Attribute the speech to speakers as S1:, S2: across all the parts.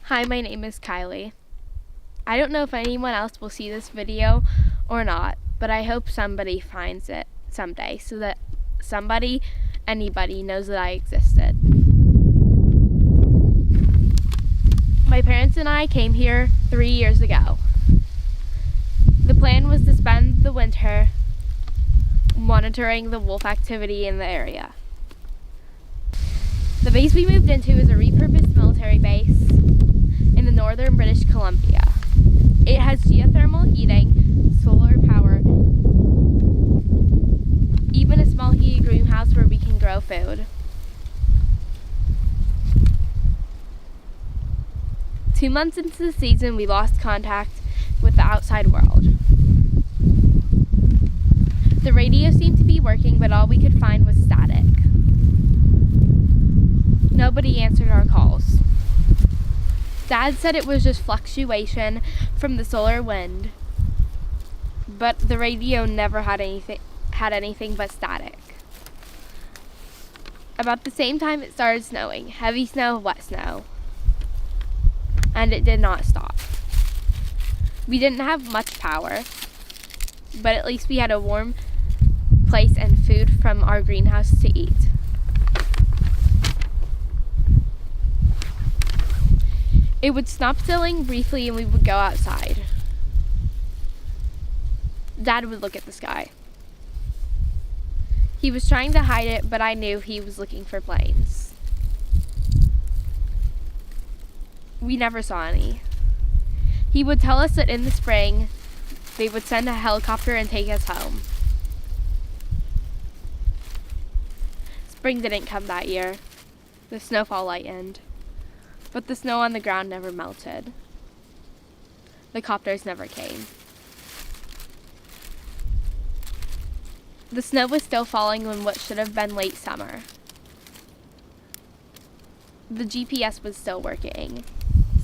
S1: Hi, my name is Kylie. I don't know if anyone else will see this video or not, but I hope somebody finds it someday so that anybody knows that I existed. My parents and I came here 3 years ago. The plan was to spend the winter monitoring the wolf activity in the area. The base we moved into is a repurposed military base in the northern British Columbia. It has geothermal heating, solar power, even a small heated greenhouse where we can grow food. 2 months into the season, we lost contact with the outside world. The radio seemed to be working, but all we could find was static. Nobody answered our calls. Dad said it was just fluctuation from the solar wind, but the radio never had anything but static. About the same time it started snowing, heavy snow, wet snow, and it did not stop. We didn't have much power, but at least we had a warm place and food from our greenhouse to eat. It would stop snowing briefly and we would go outside. Dad would look at the sky. He was trying to hide it, but I knew he was looking for planes. We never saw any. He would tell us that in the spring, they would send a helicopter and take us home. Spring didn't come that year. The snowfall lightened. But the snow on the ground never melted. The copters never came. The snow was still falling in what should have been late summer. The GPS was still working.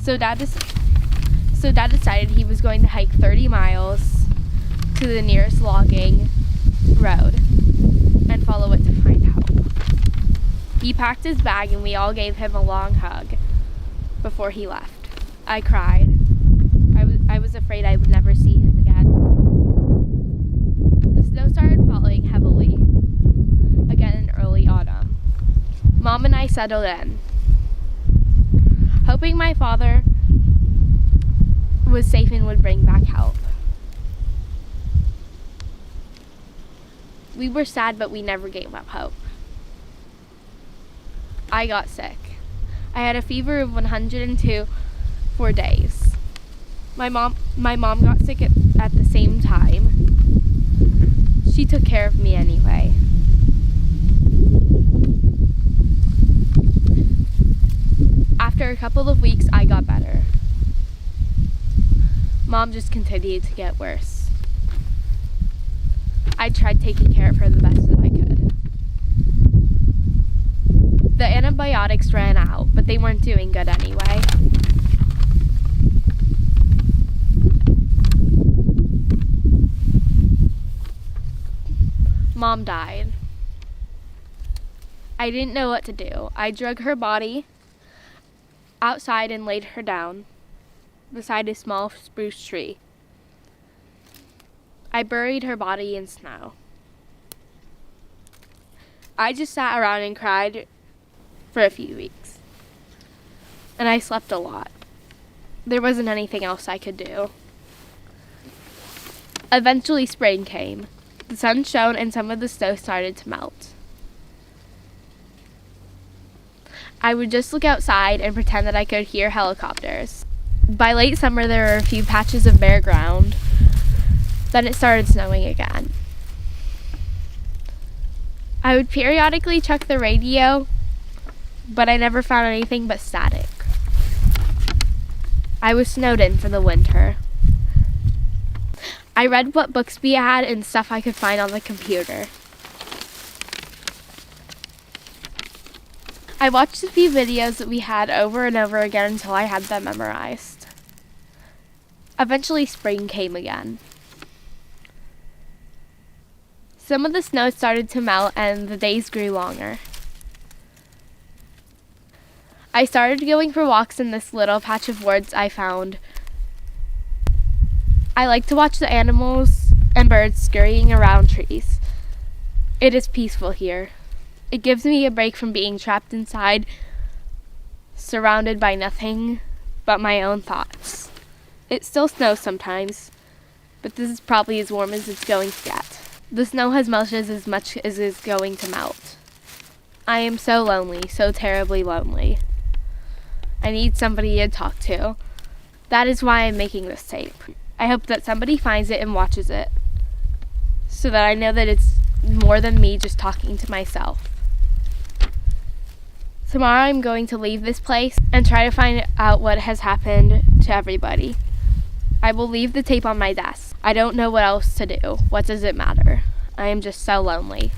S1: So Dad decided he was going to hike 30 miles to the nearest logging road and follow it to find help. He packed his bag and we all gave him a long hug before he left. I cried. I was afraid I would never see him again. The snow started falling heavily again in early autumn. Mom and I settled in, hoping my father was safe and would bring back help. We were sad, but we never gave up hope. I got sick. I had a fever of 102 for days. My mom got sick at the same time. She took care of me anyway. After a couple of weeks, I got better. Mom just continued to get worse. I tried taking care of her the best that I could. The antibiotics ran out, but they weren't doing good anyway. Mom died. I didn't know what to do. I drug her body outside and laid her down beside a small spruce tree. I buried her body in snow. I just sat around and cried for a few weeks. And I slept a lot. There wasn't anything else I could do. Eventually spring came. The sun shone and some of the snow started to melt. I would just look outside and pretend that I could hear helicopters. By late summer, there were a few patches of bare ground. Then it started snowing again. I would periodically check the radio, but I never found anything but static. I was snowed in for the winter. I read what books we had and stuff I could find on the computer. I watched a few videos that we had over and over again until I had them memorized. Eventually spring came again. Some of the snow started to melt and the days grew longer. I started going for walks in this little patch of woods I found. I like to watch the animals and birds scurrying around trees. It is peaceful here. It gives me a break from being trapped inside, surrounded by nothing but my own thoughts. It still snows sometimes, but this is probably as warm as it's going to get. The snow has melted as much as it's going to melt. I am so lonely, so terribly lonely. I need somebody to talk to. That is why I'm making this tape. I hope that somebody finds it and watches it, so that I know that it's more than me just talking to myself. Tomorrow I'm going to leave this place and try to find out what has happened to everybody. I will leave the tape on my desk. I don't know what else to do. What does it matter? I am just so lonely.